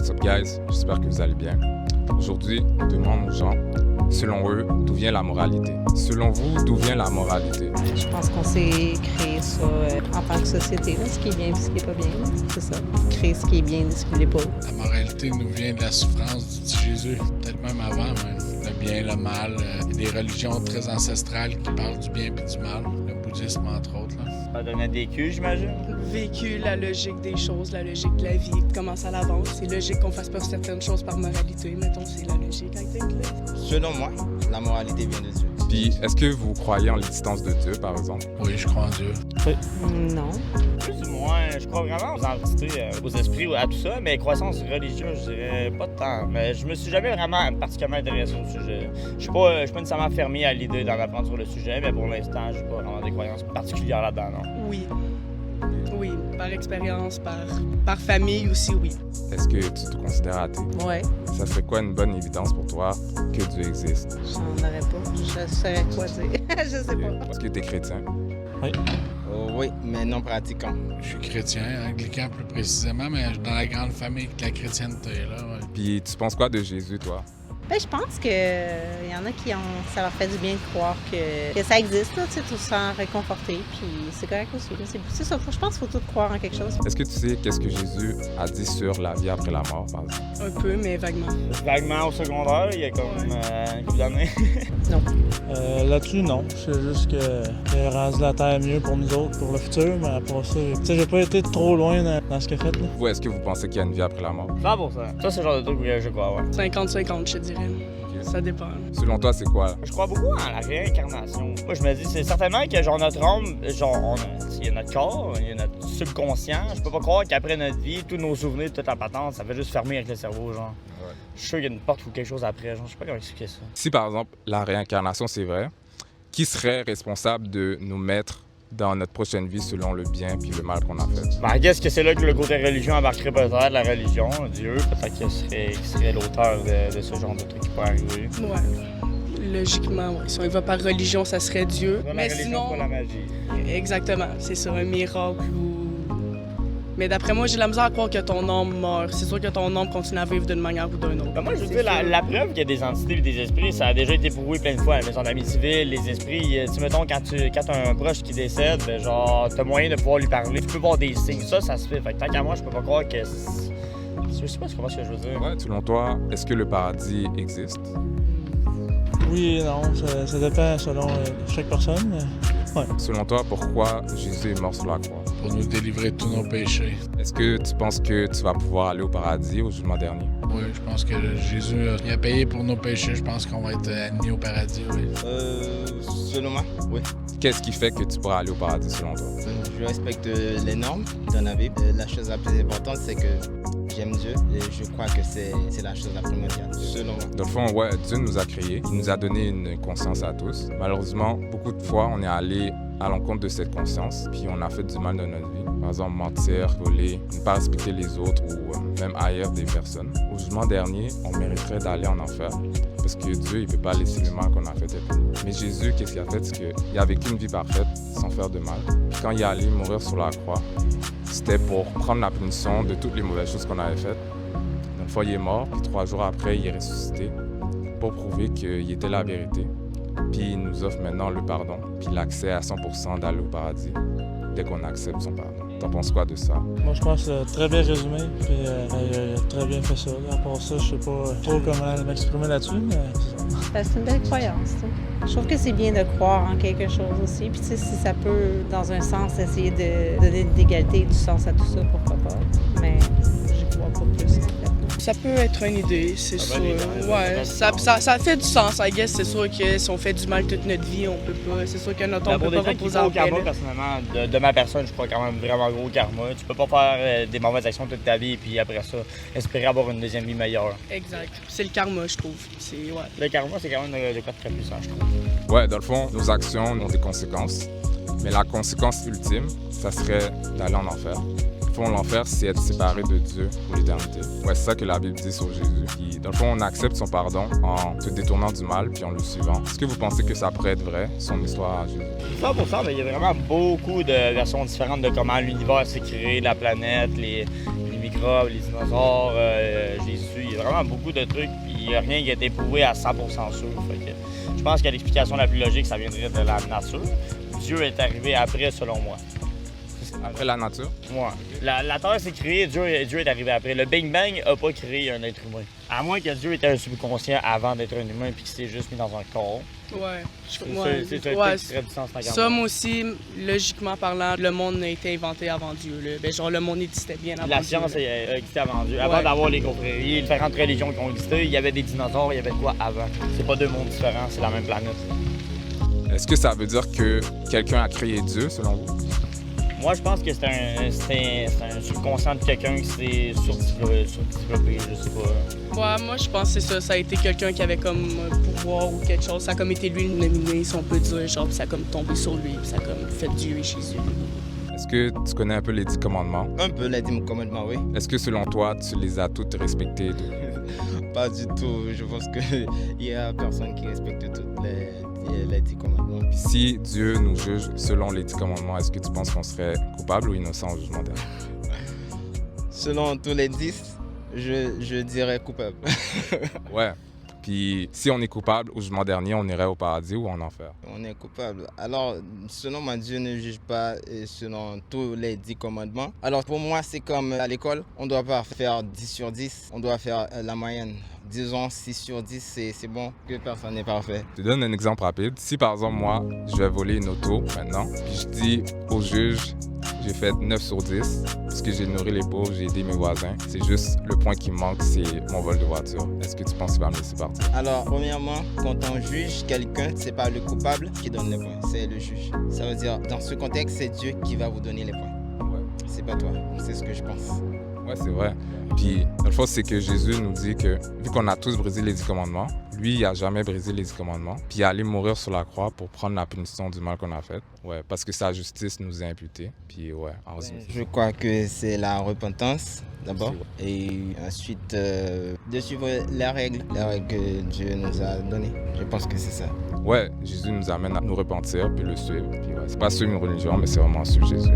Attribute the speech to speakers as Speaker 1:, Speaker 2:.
Speaker 1: What's up guys, j'espère que vous allez bien. Aujourd'hui, on demande aux gens, selon eux, d'où vient la moralité? Selon vous, d'où vient la moralité?
Speaker 2: Je pense qu'on s'est créé ça en tant que société, là, ce qui est bien et ce qui n'est pas bien. C'est ça, créer ce qui est bien et ce qui n'est pas.
Speaker 3: La moralité nous vient de la souffrance du Jésus, peut-être même avant même. Le bien, le mal, il y a des religions très ancestrales qui parlent du bien et du mal. Le bouddhisme, entre autres. Là.
Speaker 4: Ça donne un vécu, j'imagine.
Speaker 5: Vécu la logique des choses, la logique de la vie, comment ça avance. C'est logique qu'on fasse pas certaines choses par moralité, mettons, c'est la logique, I think, là.
Speaker 6: Selon moi, la moralité vient de Dieu.
Speaker 1: Puis, est-ce que vous croyez en l'existence de Dieu, par exemple?
Speaker 3: Oui, je crois en Dieu.
Speaker 2: Non.
Speaker 4: Plus ou moins, je crois vraiment aux entités, aux esprits, à tout ça, mais croissance religieuse, je dirais pas tant. Mais je me suis jamais vraiment particulièrement intéressé au sujet. Je suis pas nécessairement fermé à l'idée d'en apprendre sur le sujet, mais pour l'instant, j'ai pas vraiment des croyances particulières là-dedans, non.
Speaker 5: Oui. Oui, par expérience, par famille aussi, oui.
Speaker 1: Est-ce que tu te considères athée?
Speaker 2: Ouais,
Speaker 1: Ça serait quoi une bonne évidence pour toi que Dieu existe?
Speaker 2: j'en aurais pas. Je saurais quoi dire. Je sais pas.
Speaker 1: Est-ce que tu es chrétien?
Speaker 6: Oui, mais non pratiquant.
Speaker 3: Je suis chrétien, anglican plus précisément, mais dans la grande famille de la chrétienté. Là, ouais.
Speaker 1: Puis, tu penses quoi de Jésus, toi?
Speaker 2: Ben, je pense que y en a qui ça leur fait du bien de croire que ça existe, là, tu sais, tout se sent réconforté, puis c'est correct aussi. Là. C'est ça, je pense qu'il faut tout croire en quelque chose.
Speaker 1: Est-ce que tu sais qu'est-ce que Jésus a dit sur la vie après la mort, par exemple?
Speaker 5: Un peu, mais vaguement.
Speaker 4: Vaguement au secondaire, il y a comme une couple d'années.
Speaker 7: Là-dessus, non. C'est juste qu'il a rendu la Terre mieux pour nous autres, pour le futur, mais après ça, tu sais, j'ai pas été trop loin dans ce qu'il a fait, là.
Speaker 1: Ou est-ce que vous pensez qu'il y a une vie après la mort?
Speaker 4: 100%. Ça, c'est le genre de truc que je crois, ouais.
Speaker 5: 50-50, je te dirais. Ça dépend.
Speaker 1: Selon toi, c'est quoi?
Speaker 4: Je crois beaucoup en la réincarnation. Moi, je me dis, c'est certainement que genre notre âme, il y a notre corps, il y a notre subconscient. Je peux pas croire qu'après notre vie, tous nos souvenirs, toute la patente, ça fait juste fermer avec le cerveau, genre.
Speaker 1: Ouais.
Speaker 4: Je suis sûr qu'il y a une porte ou quelque chose après, genre. Je sais pas comment expliquer ça.
Speaker 1: Si, par exemple, la réincarnation, c'est vrai, qui serait responsable de nous mettre dans notre prochaine vie selon le bien puis le mal qu'on a fait?
Speaker 4: Ben, qu'est-ce que c'est là que le côté religion embarquerait peut-être, la religion, Dieu, peut-être qu'il serait l'auteur de ce genre de truc qui pourrait arriver.
Speaker 5: Ouais. Logiquement, oui. Si on y va par religion, ça serait Dieu.
Speaker 4: La
Speaker 5: Mais
Speaker 4: religion,
Speaker 5: sinon.
Speaker 4: pas la magie.
Speaker 5: Exactement. C'est ça, un miracle ou. Mais d'après moi, j'ai la misère à croire que ton âme meurt. C'est sûr que ton âme continue à vivre d'une manière ou d'une autre.
Speaker 4: Ben moi, je veux
Speaker 5: C'est
Speaker 4: dire,
Speaker 5: sûr.
Speaker 4: la preuve qu'il y a des entités et des esprits, ça a déjà été prouvé plein de fois. La maison d'Amityville, les esprits, tu mettons, quand t'as un proche qui décède, ben, genre, t'as moyen de pouvoir lui parler. Tu peux voir des signes. Ça se fait. Fait que tant qu'à moi, je peux pas croire que. Je sais pas comment ce que je veux dire.
Speaker 1: Ouais, selon toi, est-ce que le paradis existe?
Speaker 7: Oui et non, ça dépend selon chaque personne. Ouais.
Speaker 1: Selon toi, pourquoi Jésus est mort sur la croix?
Speaker 3: Pour nous délivrer de tous nos péchés.
Speaker 1: Est-ce que tu penses que tu vas pouvoir aller au paradis au jugement dernier?
Speaker 3: Oui, je pense que Jésus il a payé pour nos péchés. Je pense qu'on va être admis au paradis, oui.
Speaker 6: Selon moi, oui.
Speaker 1: Qu'est-ce qui fait que tu pourras aller au paradis selon toi?
Speaker 6: Je respecte les normes dans la Bible. La chose la plus importante, c'est que j'aime Dieu et je crois que c'est la chose la primordiale, selon moi.
Speaker 1: Dans le fond, ouais, Dieu nous a créés, il nous a donné une conscience à tous. Malheureusement, beaucoup de fois, on est allé à l'encontre de cette conscience, puis on a fait du mal dans notre vie. Par exemple, mentir, voler, ne pas respecter les autres ou même haïr des personnes. Au jugement dernier, on mériterait d'aller en enfer, parce que Dieu, il ne peut pas laisser le mal qu'on a fait être puni. Mais Jésus, qu'est-ce qu'il a fait? C'est qu'il a vécu une vie parfaite, sans faire de mal. Puis quand il est allé mourir sur la croix, c'était pour prendre la punition de toutes les mauvaises choses qu'on avait faites. Une fois, il est mort, puis 3 jours après, il est ressuscité pour prouver qu'il était la vérité. Puis il nous offre maintenant le pardon, puis l'accès à 100% d'aller au paradis, dès qu'on accepte son pardon. T'en penses quoi de ça?
Speaker 7: Moi, je pense que c'est très bien résumé, puis il a très bien fait ça. À part ça, je sais pas trop comment m'exprimer là-dessus, mais c'est ça.
Speaker 2: Ben, c'est une belle croyance, ça. Je trouve que c'est bien de croire en quelque chose aussi. Puis, tu sais, si ça peut, dans un sens, essayer de donner de l'égalité et du sens à tout ça, pourquoi pas. Mais j'y crois pas plus, en fait.
Speaker 5: Ça peut être une idée, c'est sûr. Ouais, ça fait du sens, I guess. C'est sûr que si on fait du mal toute notre vie, on peut pas. C'est sûr que notre âme
Speaker 4: Pour
Speaker 5: peut
Speaker 4: des
Speaker 5: pas
Speaker 4: gens qui
Speaker 5: reposer
Speaker 4: croient
Speaker 5: en
Speaker 4: au
Speaker 5: paix.
Speaker 4: karma,
Speaker 5: là.
Speaker 4: personnellement, de ma personne, je crois quand même vraiment gros karma. Tu peux pas faire des mauvaises actions toute ta vie, puis après ça, espérer avoir une deuxième vie meilleure.
Speaker 5: Exact. C'est le karma, je trouve. C'est, ouais.
Speaker 4: Le karma, c'est quand même de quoi de très puissant, je trouve.
Speaker 1: Ouais, dans le fond, nos actions ont des conséquences. Mais la conséquence ultime, ça serait d'aller en enfer. Au fond, l'enfer, c'est être séparé de Dieu pour l'éternité. Ouais, c'est ça que la Bible dit sur Jésus. Puis, dans le fond, on accepte son pardon en se détournant du mal puis en le suivant. Est-ce que vous pensez que ça pourrait être vrai, son histoire à Jésus?
Speaker 4: 100%, mais il y a vraiment beaucoup de versions différentes de comment l'univers s'est créé, la planète, les microbes, les dinosaures. vraiment beaucoup de trucs, puis il n'y a rien qui a été prouvé à 100% sûr. Fait que je pense que l'explication la plus logique, ça viendrait de la nature. Dieu est arrivé après, selon moi.
Speaker 1: Après la nature?
Speaker 4: Ouais. La Terre s'est créée, Dieu est arrivé après. Le Big Bang n'a pas créé un être humain. À moins que Dieu était un subconscient avant d'être un humain puis qu'il s'est juste mis dans un corps.
Speaker 5: Ouais.
Speaker 4: C'est un truc qui ferait du sens.
Speaker 5: Ça, moi aussi, logiquement parlant, le monde a été inventé avant Dieu. Là. Ben, genre, le monde existait bien avant
Speaker 4: La
Speaker 5: Dieu.
Speaker 4: science a existé avant Dieu. Avant d'avoir les confréries, les différentes religions qui ont existé, il y avait des dinosaures, il y avait de quoi avant. C'est pas deux mondes différents, c'est la même planète.
Speaker 1: Est-ce que ça veut dire que quelqu'un a créé Dieu, selon vous?
Speaker 4: Moi, je pense que c'est un subconscient de quelqu'un qui s'est surdéveloppé, je sais pas.
Speaker 5: Ouais, moi, je pense que c'est ça. Ça a été quelqu'un qui avait comme un pouvoir ou quelque chose. Ça a comme été lui le nominé, si on peut dire. Genre, puis ça a comme tombé sur lui, puis ça a comme fait Dieu et Jésus.
Speaker 1: Est-ce que tu connais un peu les 10 commandements?
Speaker 6: Un peu les 10 commandements, oui.
Speaker 1: Est-ce que selon toi, tu les as toutes respectées?
Speaker 6: Pas du tout. Je pense qu'il y a personne qui respecte toutes les 10 commandements.
Speaker 1: Si Dieu nous juge selon les 10 commandements, est-ce que tu penses qu'on serait coupable ou innocent au jugement dernier?
Speaker 6: Selon tous les 10, je dirais coupable.
Speaker 1: Ouais. Puis si on est coupable au jugement dernier, on irait au paradis ou en enfer?
Speaker 6: On est coupable. Alors, selon moi, Dieu ne juge pas selon tous les 10 commandements. Alors, pour moi, c'est comme à l'école, on ne doit pas faire 10 sur 10, on doit faire la moyenne. Disons 6 sur 10, c'est bon, que personne n'est parfait.
Speaker 1: Je te donne un exemple rapide. Si par exemple, moi, je vais voler une auto maintenant, puis je dis au juge, j'ai fait 9 sur 10 parce que j'ai nourri les pauvres, j'ai aidé mes voisins. C'est juste le point qui me manque, c'est mon vol de voiture. Est-ce que tu penses qu'il va me laisser partir?
Speaker 6: Alors, premièrement, quand on juge quelqu'un, c'est pas le coupable qui donne les points, c'est le juge. Ça veut dire, dans ce contexte, c'est Dieu qui va vous donner les points.
Speaker 1: Ouais.
Speaker 6: C'est pas toi, c'est ce que je pense.
Speaker 1: Ouais, c'est vrai. Puis, la chose, c'est que Jésus nous dit que, vu qu'on a tous brisé les 10 commandements, lui, il n'a jamais brisé les 10 commandements. Puis, il est allé mourir sur la croix pour prendre la punition du mal qu'on a fait. Ouais, parce que sa justice nous est imputée. Puis, ouais.
Speaker 6: Je crois que c'est la repentance, d'abord. Et ensuite, de suivre les règles que Dieu nous a données. Je pense que c'est ça.
Speaker 1: Ouais, Jésus nous amène à nous repentir, puis le suivre. Puis, ouais, c'est pas suivre une religion, mais c'est vraiment suivre Jésus.